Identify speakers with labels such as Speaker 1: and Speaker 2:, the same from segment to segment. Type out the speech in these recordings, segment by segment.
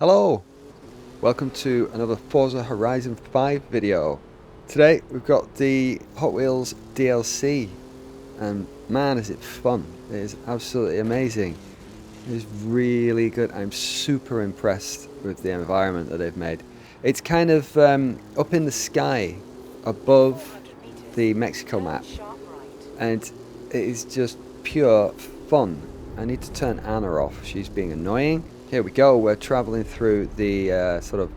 Speaker 1: Hello, welcome to another Forza Horizon 5 video. Today we've got the Hot Wheels DLC and man is it fun. It is absolutely amazing. It is really good. I'm super impressed with the environment that they've made. It's kind of up in the sky above the Mexico map and it is just pure fun. I need to turn Anna off, she's being annoying. Here we go, we're traveling through the sort of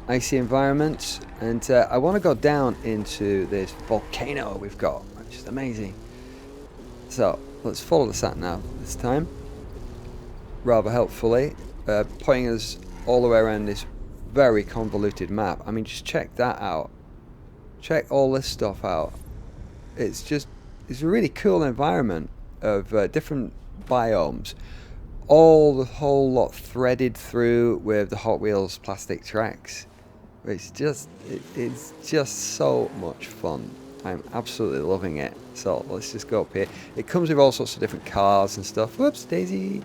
Speaker 1: icy environment, and I want to go down into this volcano we've got, which is amazing. So let's follow the sat nav this time, rather helpfully, pointing us all the way around this very convoluted map. I mean, just check that out. Check all this stuff out. It's a really cool environment of different biomes. The whole lot threaded through with the Hot Wheels plastic tracks. It's just so much fun. I'm absolutely loving it. So let's just go up here. It comes with all sorts of different cars and stuff. Whoops, Daisy.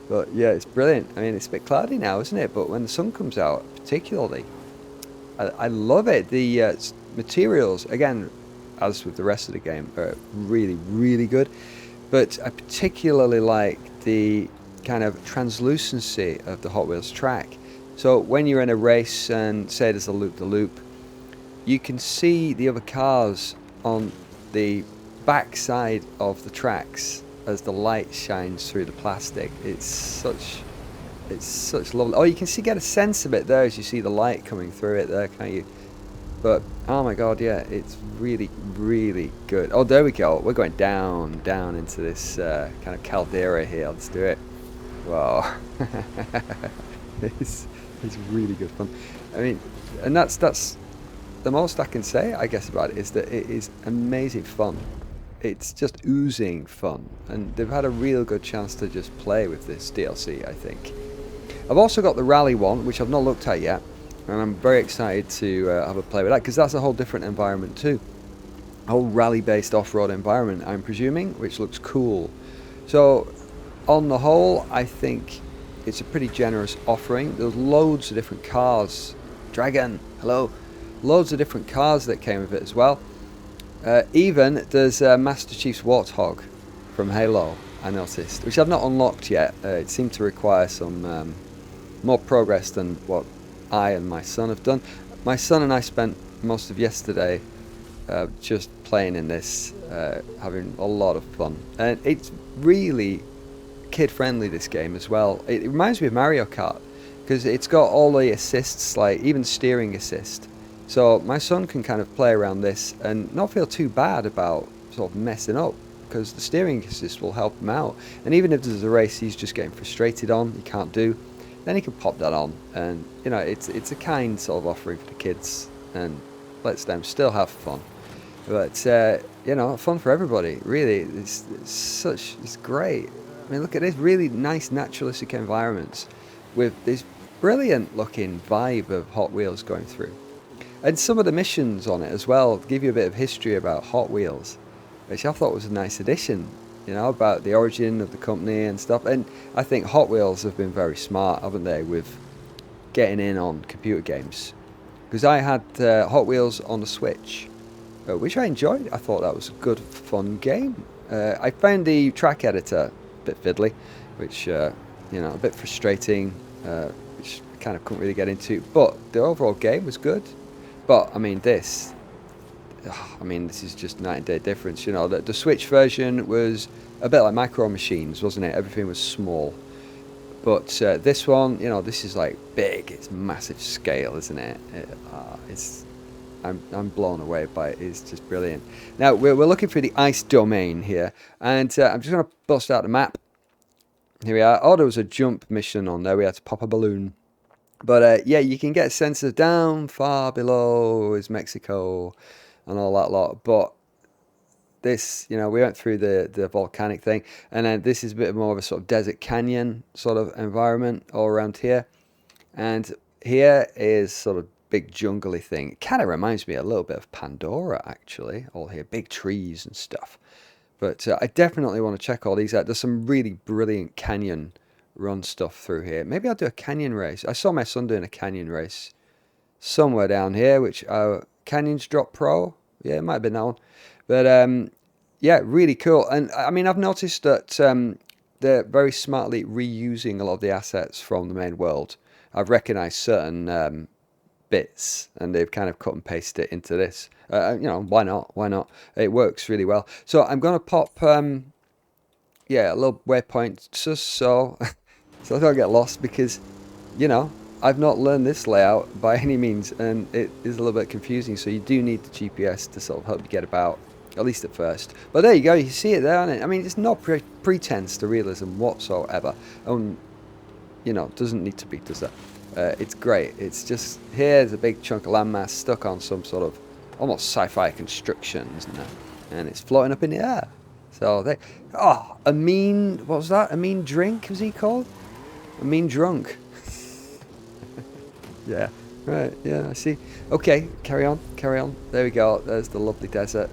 Speaker 1: But yeah, it's brilliant. I mean, it's a bit cloudy now, isn't it? But when the sun comes out, particularly, I love it. The materials, again, as with the rest of the game, are really, really good. But I particularly like the kind of translucency of the Hot Wheels track. So when you're in a race and say there's a loop-the-loop, you can see the other cars on the back side of the tracks as the light shines through the plastic. It's such lovely. Oh, you can get a sense of it there as you see the light coming through it there, can't you? But oh my god, yeah, it's really, really good. Oh, there we go. We're going down into this kind of caldera here. Let's do it. Wow, it's really good fun. I mean, and that's the most I can say, I guess, about it is that it is amazing fun. It's just oozing fun, and they've had a real good chance to just play with this DLC, I think. I've also got the rally one, which I've not looked at yet. And I'm very excited to have a play with that, because that's a whole different environment too. A whole rally-based off-road environment, I'm presuming, which looks cool. So, on the whole, I think it's a pretty generous offering. There's loads of different cars. Dragon, hello. Loads of different cars that came with it as well. Even there's Master Chief's Warthog from Halo, I noticed, which I've not unlocked yet. It seemed to require some more progress than what I and my son have done. My son and I spent most of yesterday just playing in this, having a lot of fun, and it's really kid friendly, this game as well. It reminds me of Mario Kart because it's got all the assists, like even steering assist, so my son can kind of play around this and not feel too bad about sort of messing up, because the steering assist will help him out. And even if there's a race he's just getting frustrated on, he can't do, then he can pop that on, and you know, it's a kind sort of offering for the kids and lets them still have fun. But you know, fun for everybody. Really, it's great. I mean, look at this really nice naturalistic environments with this brilliant looking vibe of Hot Wheels going through, and some of the missions on it as well give you a bit of history about Hot Wheels, which I thought was a nice addition, you know, about the origin of the company and stuff. And I think Hot Wheels have been very smart, haven't they, with getting in on computer games. Because I had Hot Wheels on the Switch, which I enjoyed. I thought that was a good, fun game. I found the track editor a bit fiddly, which, you know, a bit frustrating, which I kind of couldn't really get into. But the overall game was good. But, I mean, this is just night and day difference. You know, the Switch version was a bit like Micro Machines, wasn't it? Everything was small. But this one, you know, this is like big. It's massive scale, isn't it? I'm blown away by it. It's just brilliant. Now we're looking for the ice domain here, and I'm just going to bust out the map. Here we are. Oh, there was a jump mission on there. We had to pop a balloon. But yeah, you can get a sense of down far below is Mexico and all that lot. But this, you know, we went through the volcanic thing, and then this is a bit more of a sort of desert canyon sort of environment all around here. And here is sort of big jungly thing. It kind of reminds me a little bit of Pandora, actually. All here, big trees and stuff. But I definitely want to check all these out. There's some really brilliant canyon run stuff through here. Maybe I'll do a canyon race. I saw my son doing a canyon race somewhere down here, which Canyons Drop Pro. Yeah, it might have been that one. But yeah, really cool. And I mean, I've noticed that they're very smartly reusing a lot of the assets from the main world. I've recognized certain bits, and they've kind of cut and pasted it into this. You know, why not? Why not? It works really well. So I'm going to pop, yeah, a little waypoint just so, so I don't get lost, because, you know, I've not learned this layout by any means, and it is a little bit confusing. So you do need the GPS to sort of help you get about, at least at first. But there you go. You see it there, aren't it? I mean, it's no pretense to realism whatsoever. You know, doesn't need to be, does it? It's great. It's just, here's a big chunk of landmass stuck on some sort of almost sci-fi construction, isn't it? And it's floating up in the air. So they, oh, a mean, what was that? A mean drink, was he called? A mean drunk. Yeah, right, yeah, I see. Okay, carry on, carry on. There we go, there's the lovely desert.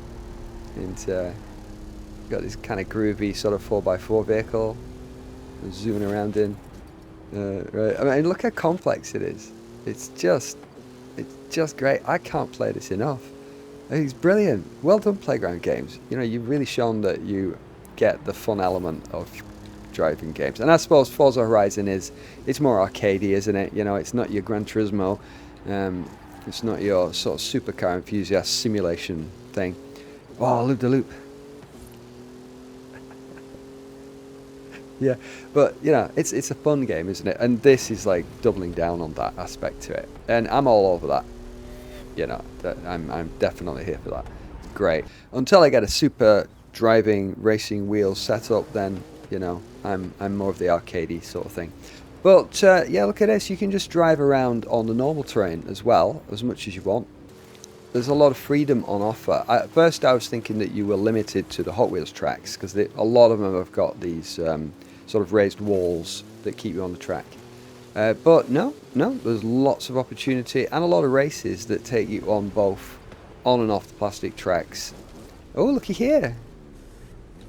Speaker 1: And got this kind of groovy sort of 4x4 vehicle zooming around in. Right, I mean, look how complex it is. It's just great. I can't play this enough. It's brilliant. Well done, Playground Games. You know, you've really shown that you get the fun element of driving games. And I suppose Forza Horizon it's more arcadey, isn't it? You know, it's not your Gran Turismo. It's not your sort of supercar enthusiast simulation thing. Oh, loop de loop. Yeah, but you know, it's a fun game, isn't it? And this is like doubling down on that aspect to it, and I'm all over that. You know, I'm definitely here for that. Great. Until I get a super driving racing wheel set up, then you know, I'm more of the arcadey sort of thing. But yeah, look at this. You can just drive around on the normal terrain as well, as much as you want. There's a lot of freedom on offer. At first, I was thinking that you were limited to the Hot Wheels tracks, because a lot of them have got these sort of raised walls that keep you on the track. But no, there's lots of opportunity and a lot of races that take you on both on and off the plastic tracks. Oh, looky here.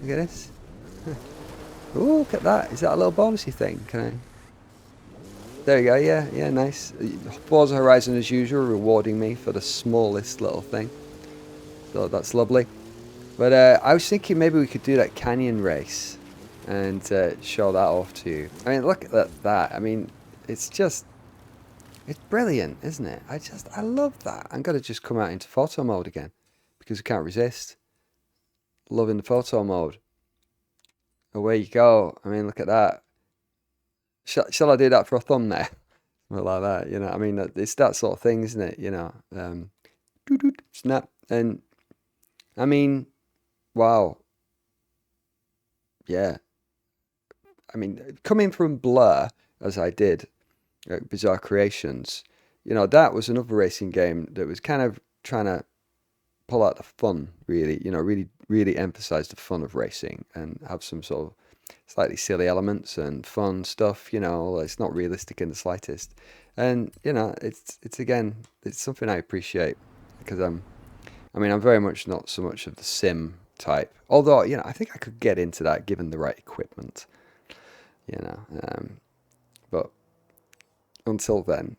Speaker 1: Look at this. Oh, look at that. Is that a little bonusy thing? Can I? There you go, yeah, nice. Forza Horizon, as usual, rewarding me for the smallest little thing. So that's lovely. But I was thinking maybe we could do that canyon race and show that off to you. I mean, look at that. I mean, it's brilliant, isn't it? I love that. I'm going to just come out into photo mode again, because I can't resist. Loving the photo mode. Away you go. I mean, look at that. Shall I do that for a thumbnail? Well, like that, you know. I mean, it's that sort of thing, isn't it? You know, snap, and I mean, wow, yeah. I mean, coming from Blur as I did, Bizarre Creations, you know, that was another racing game that was kind of trying to pull out the fun, really. You know, really emphasize the fun of racing and have some sort of slightly silly elements and fun stuff. You know, it's not realistic in the slightest, and you know, it's again, it's something I appreciate, because I'm very much not so much of the sim type, although you know, I think I could get into that given the right equipment, you know, but until then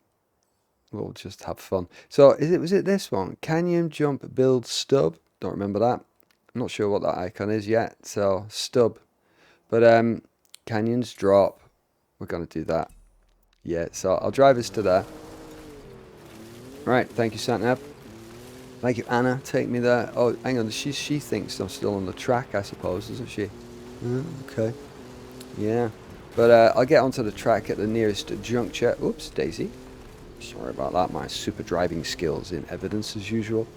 Speaker 1: we'll just have fun. So was it this one, Canyon Jump Build Stub? Don't remember that. I'm not sure what that icon is yet, so stub. But Canyons Drop, we're going to do that. Yeah, so I'll drive us to there. Right, thank you, Santnab. Thank you, Anna. Take me there. Oh, hang on. She thinks I'm still on the track, I suppose, doesn't she? Okay. Yeah. But I'll get onto the track at the nearest juncture. Oops, Daisy. Sorry about that. My super driving skills in evidence as usual.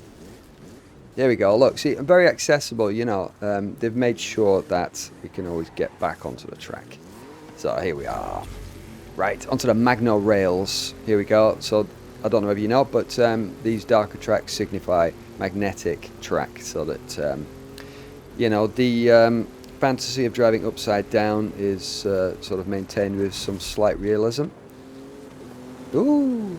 Speaker 1: There we go. Look, see, very accessible, you know. They've made sure that we can always get back onto the track. So here we are. Right, onto the Magno rails. Here we go. So I don't know if you know, but these darker tracks signify magnetic track, so that, you know, the fantasy of driving upside down is sort of maintained with some slight realism. Ooh.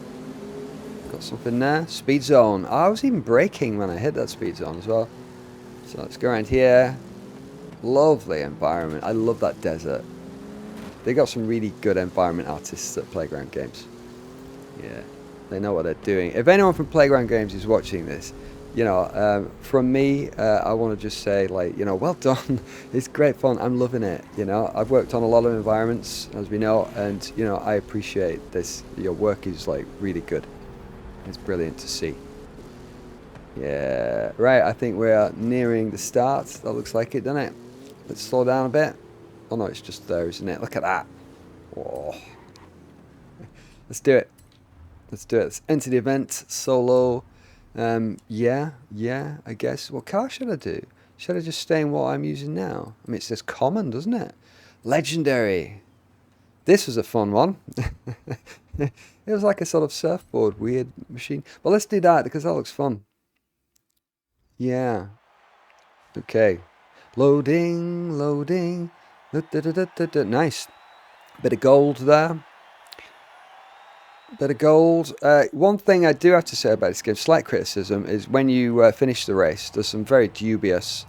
Speaker 1: Got something there. Speed zone. Oh, I was even braking when I hit that speed zone as well. So let's go around here. Lovely environment. I love that desert. They got some really good environment artists at Playground Games. Yeah, they know what they're doing. If anyone from Playground Games is watching this, you know, from me, I want to just say, like, you know, well done. It's great fun. I'm loving it. You know, I've worked on a lot of environments, as we know, and, you know, I appreciate this. Your work is, like, really good. It's brilliant to see. Yeah, right, I think we're nearing the start. That looks like it, doesn't it? Let's slow down a bit. Oh, no, it's just there, isn't it? Look at that. Oh. Let's do it. Let's do it. Let's enter the event solo. Yeah, I guess. What car should I do? Should I just stay in what I'm using now? I mean, it says common, doesn't it? Legendary. This was a fun one. It was like a sort of surfboard, weird machine. But let's do that because that looks fun. Yeah. Okay. Loading, loading. Nice. Bit of gold there. Bit of gold. One thing I do have to say about this game, slight criticism, is when you finish the race, there's some very dubious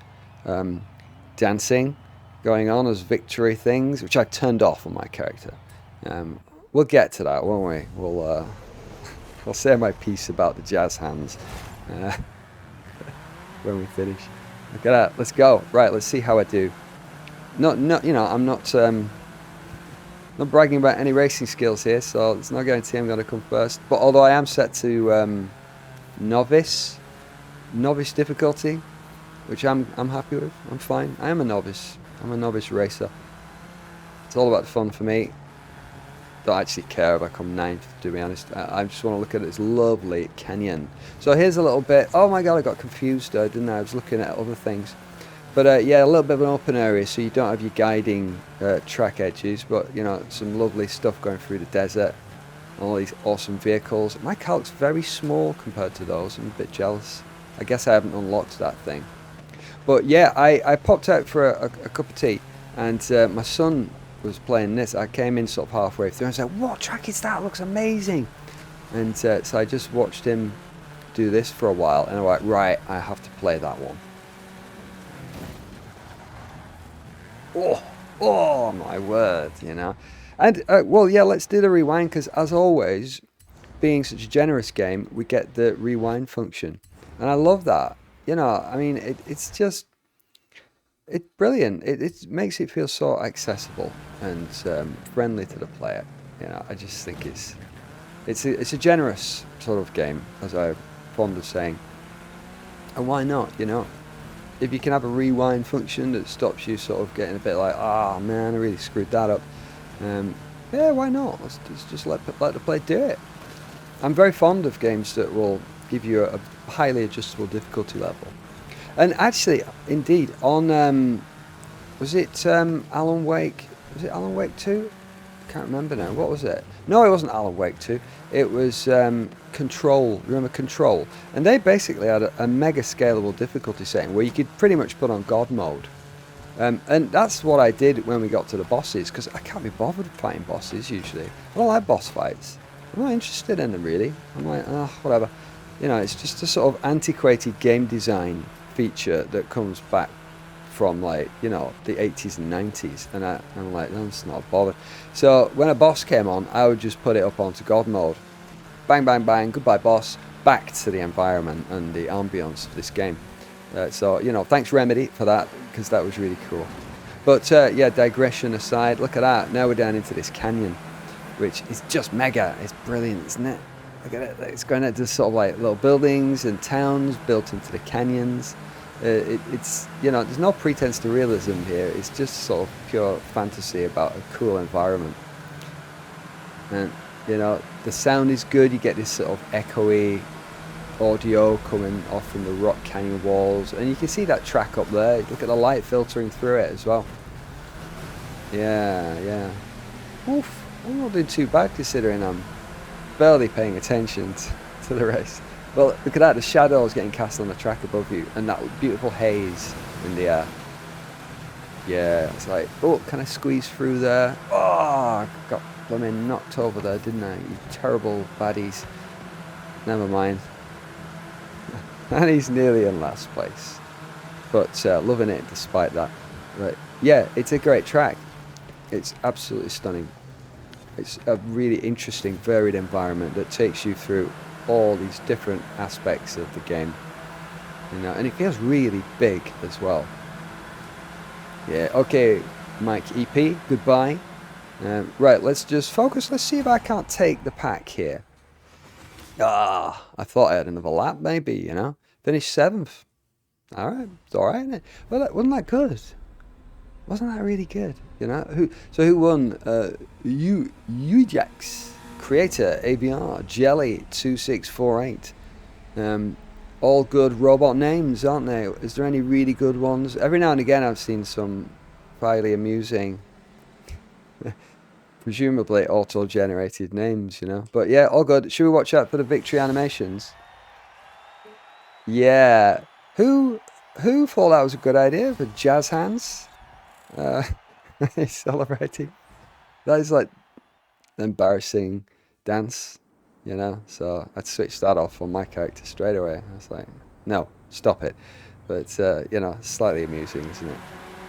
Speaker 1: dancing going on as victory things, which I turned off on my character. We'll get to that, won't we? I'll say my piece about the jazz hands when we finish. Look at that. Let's go. Right, let's see how I do. You know, I'm not bragging about any racing skills here, so it's not guarantee I'm going to come first. But although I am set to novice difficulty, which I'm happy with. I'm fine. I am a novice. I'm a novice racer. It's all about the fun for me. Don't actually care if I come ninth, to be honest. I just want to look at this lovely canyon. So here's a little bit. Oh my god, I got confused there, didn't I? I was looking at other things. But yeah, a little bit of an open area, so you don't have your guiding track edges, but you know, some lovely stuff going through the desert. All these awesome vehicles. My car looks very small compared to those. I'm a bit jealous. I guess I haven't unlocked that thing. But yeah, I popped out for a cup of tea, and my son was playing this. I came in sort of halfway through and said, "What track is that? It looks amazing." And so I just watched him do this for a while, and I went, right, I have to play that one. Oh my word, you know. And well, yeah, let's do the rewind, because as always, being such a generous game, we get the rewind function, and I love that. You know, I mean, it's brilliant. It makes it feel so accessible and friendly to the player. You know, I just think it's a generous sort of game, as I'm fond of saying. And why not? You know, if you can have a rewind function that stops you sort of getting a bit like, ah, man, I really screwed that up. Yeah, why not? Let's just let the player do it. I'm very fond of games that will give you a highly adjustable difficulty level. And actually, indeed, on was it Alan Wake? Was it Alan Wake 2? I can't remember now. What was it? No, it wasn't Alan Wake 2. It was Control. Remember Control? And they basically had a mega scalable difficulty setting where you could pretty much put on God mode. And that's what I did when we got to the bosses, because I can't be bothered fighting bosses usually. I don't like boss fights. I'm not interested in them really. I'm like, oh, whatever. You know, it's just a sort of antiquated game design feature that comes back from, like, you know, the 80s and 90s, and I'm like, no, it's not bothered. So when a boss came on, I would just put it up onto God mode. Bang, bang, bang, goodbye boss, back to the environment and the ambience of this game. So, you know, thanks Remedy for that, because that was really cool. But yeah, digression aside, look at that. Now we're down into this canyon, which is just mega. It's brilliant, isn't it? Look at it. It's going into sort of like little buildings and towns built into the canyons. It's, you know, there's no pretense to realism here. It's just sort of pure fantasy about a cool environment. And, you know, the sound is good. You get this sort of echoey audio coming off from the rock canyon walls, and you can see that track up there. Look at the light filtering through it as well. Yeah. Oof, I'm not doing too bad considering I'm barely paying attention to the race. Well, look at that, the shadows getting cast on the track above you, and that beautiful haze in the air. Yeah, it's like, oh, can I squeeze through there? Oh, I got blooming knocked over there, didn't I? You terrible baddies. Never mind. And he's nearly in last place. But loving it despite that. But yeah, it's a great track. It's absolutely stunning. It's a really interesting, varied environment that takes you through all these different aspects of the game. You know, and it feels really big as well. Yeah, okay, Mike EP, goodbye. Right, let's just focus. Let's see if I can't take the pack here. Ah, I thought I had another lap, maybe, you know. Finished 7th. All right, it's all right, isn't it? Well, wasn't that good? Wasn't that really good? You know, who won? Ujax, Creator, ABR, Jelly 2648. All good robot names, aren't they? Is there any really good ones? Every now and again, I've seen some highly amusing, presumably auto-generated names, you know. But yeah, all good. Should we watch out for the victory animations? Yeah. Who thought that was a good idea for jazz hands? He's celebrating. That is like an embarrassing dance, you know. So I'd switch that off on my character straight away. I was like, no, stop it. But you know, slightly amusing, isn't it?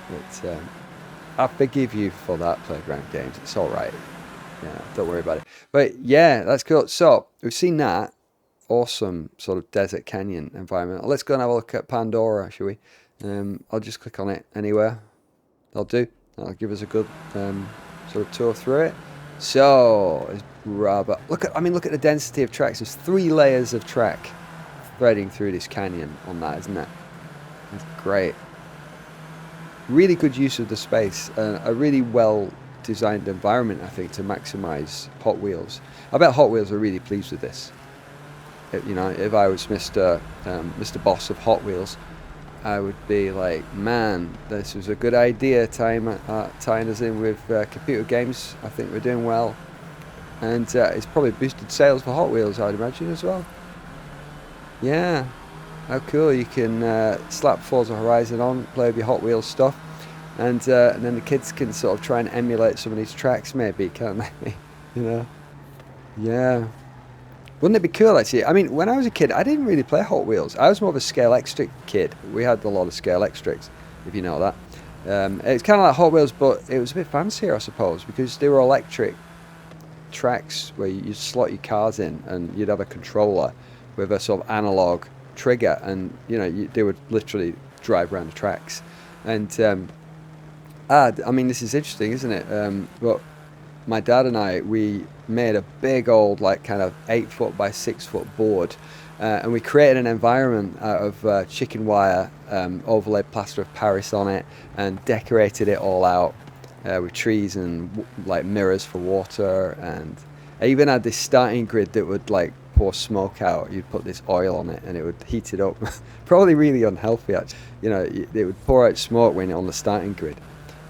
Speaker 1: But I forgive you for that, Playground Games. It's all right. Yeah, don't worry about it. But yeah, that's cool. So we've seen that awesome sort of desert canyon environment. Let's go and have a look at Pandora, shall we? I'll just click on it anywhere. That'll do. That'll give us a good sort of tour through it. So it's rubber. Look at the density of tracks. There's 3 layers of track threading through this canyon on that, isn't it? It's great. Really good use of the space. A really well designed environment, I think, to maximize Hot Wheels. I bet Hot Wheels are really pleased with this. You know, if I was Mr. Boss of Hot Wheels, I would be like, man, this was a good idea, tying us in with computer games. I think we're doing well. And it's probably boosted sales for Hot Wheels, I'd imagine, as well. Yeah, how cool. You can slap Forza Horizon on, play with your Hot Wheels stuff, and then the kids can sort of try and emulate some of these tracks, maybe, can't they? You know? Yeah. Wouldn't it be cool, actually? I mean, when I was a kid, I didn't really play Hot Wheels. I was more of a Scale X-Trick kid. We had a lot of Scale X-Tricks, if you know that. It's kind of like Hot Wheels, but it was a bit fancier, I suppose, because they were electric tracks where you slot your cars in and you'd have a controller with a sort of analog trigger, and, you know, they would literally drive around the tracks. And, I mean, this is interesting, isn't it? But my dad and I, we made a big old, like, kind of 8-foot by 6-foot board, and we created an environment out of chicken wire, overlaid plaster of Paris on it, and decorated it all out with trees and like mirrors for water. And I even had this starting grid that would like pour smoke out. You'd put this oil on it and it would heat it up. Probably really unhealthy, actually. You know, it would pour out smoke when you're on the starting grid.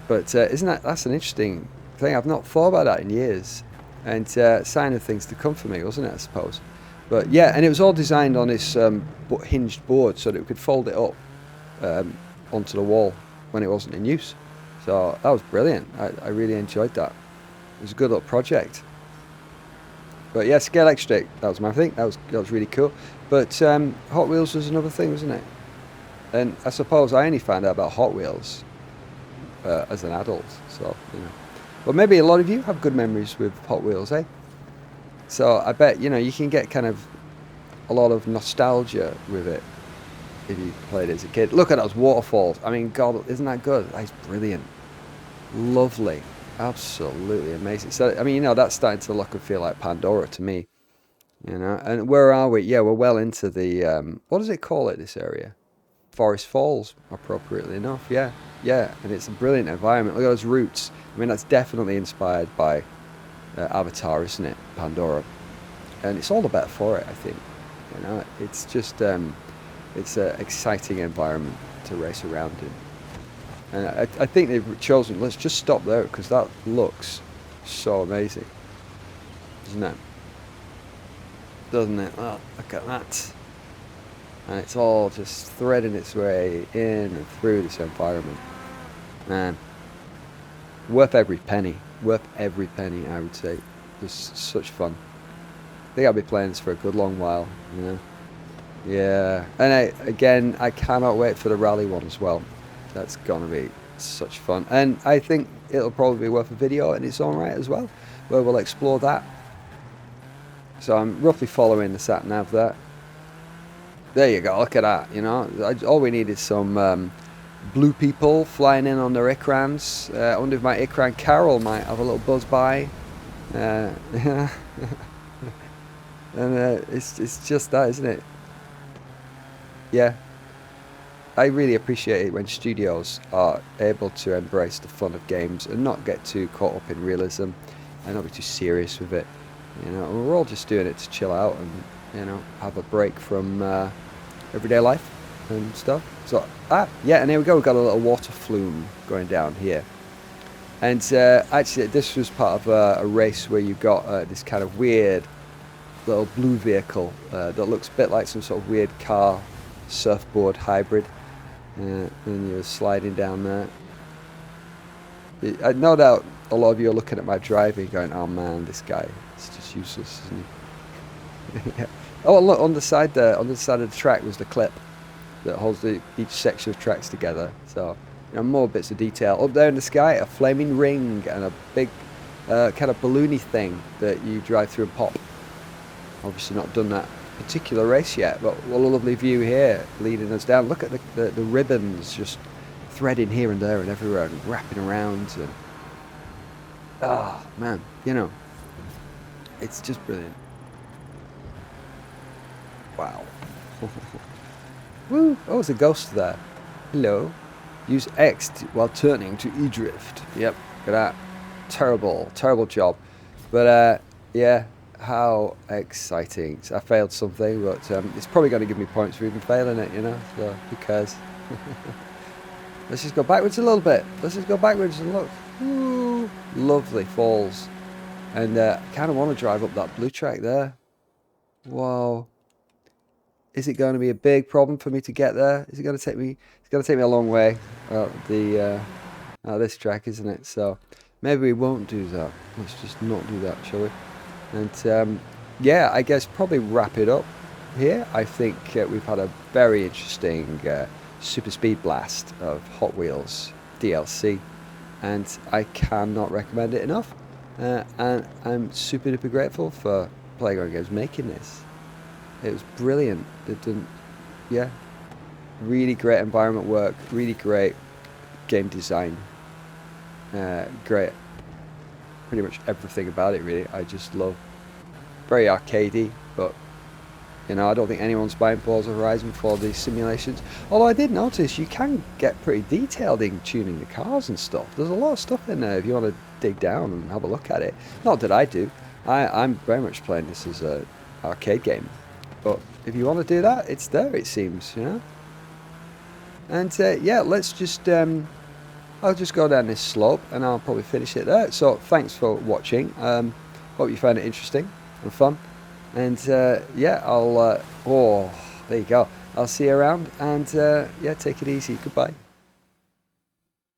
Speaker 1: But that's an interesting thing. I've not thought about that in years, and sign of things to come for me, wasn't it, I suppose? But yeah, and it was all designed on this hinged board so that we could fold it up onto the wall when it wasn't in use. So that was brilliant. I really enjoyed that. It was a good little project. But yeah, Scale X-Trick, that was my thing. That was really cool. But Hot Wheels was another thing, wasn't it? And I suppose I only found out about Hot Wheels as an adult. So, you know. But maybe a lot of you have good memories with Hot Wheels, eh? So I bet, you know, you can get kind of a lot of nostalgia with it if you played it as a kid. Look at those waterfalls. I mean, God, isn't that good? That's brilliant. Lovely. Absolutely amazing. So, I mean, you know, that's starting to look and feel like Pandora to me. You know, and where are we? Yeah, we're well into the, what does it call it, this area? Forest Falls, appropriately enough. Yeah, yeah, and it's a brilliant environment. Look at those roots. I mean, that's definitely inspired by Avatar, isn't it? Pandora. And it's all the better for it, I think. You know, it's just, it's an exciting environment to race around in. And I think they've chosen, let's just stop there, because that looks so amazing. Doesn't it? Doesn't it? Oh, look at that. And it's all just threading its way in and through this environment. Man, worth every penny. Worth every penny, I would say. Just such fun. I think I'll be playing this for a good long while, you know. Yeah, and I cannot wait for the rally one as well. That's gonna be such fun. And I think it'll probably be worth a video in its own right as well, where we'll explore that. So I'm roughly following the sat nav there. There you go, look at that, you know. All we need is some blue people flying in on their Ikrans. I wonder if my Ikran Carol might have a little buzz by. And it's just that, isn't it? Yeah. I really appreciate it when studios are able to embrace the fun of games and not get too caught up in realism and not be too serious with it. You know, we're all just doing it to chill out and, you know, have a break from everyday life and stuff. So, yeah, and here we go. We've got a little water flume going down here. And actually, this was part of a race where you got this kind of weird little blue vehicle that looks a bit like some sort of weird car surfboard hybrid. And you're sliding down there. No doubt a lot of you are looking at my driving going, oh man, this guy is just useless, isn't he? Yeah. Oh, look, on the side there, on the side of the track was the clip that holds each section of tracks together. So, you know, more bits of detail. Up there in the sky, a flaming ring and a big kind of balloony thing that you drive through and pop. Obviously not done that particular race yet, but what a lovely view here leading us down. Look at the ribbons just threading here and there and everywhere and wrapping around, and oh man, you know, it's just brilliant. Wow. Woo! Oh, there's a ghost there. Hello. Use X while turning to E-drift. Yep, look at that. Terrible job. But yeah, how exciting. So I failed something, but it's probably going to give me points for even failing it, you know, so who cares. Let's just go backwards a little bit. Let's just go backwards and look. Ooh, lovely falls. And I kind of want to drive up that blue track there. Wow. Is it going to be a big problem for me to get there? Is it going to take me? It's going to take me a long way. This track, isn't it? So maybe we won't do that. Let's just not do that, shall we? And yeah, I guess probably wrap it up here. I think we've had a very interesting super speed blast of Hot Wheels DLC, and I cannot recommend it enough. And I'm super duper grateful for Playground Games making this. It was brilliant. They've done, yeah, really great environment work, really great game design, great, pretty much everything about it really. I just love, very arcadey, but you know, I don't think anyone's buying Forza Horizon for these simulations. Although I did notice you can get pretty detailed in tuning the cars and stuff. There's a lot of stuff in there if you want to dig down and have a look at it. Not that I do. I'm very much playing this as an arcade game. But if you want to do that, it's there, it seems, you know. And yeah, let's just, I'll just go down this slope and I'll probably finish it there. So thanks for watching. Hope you found it interesting and fun. And yeah, I'll, oh, there you go. I'll see you around, and yeah, take it easy. Goodbye.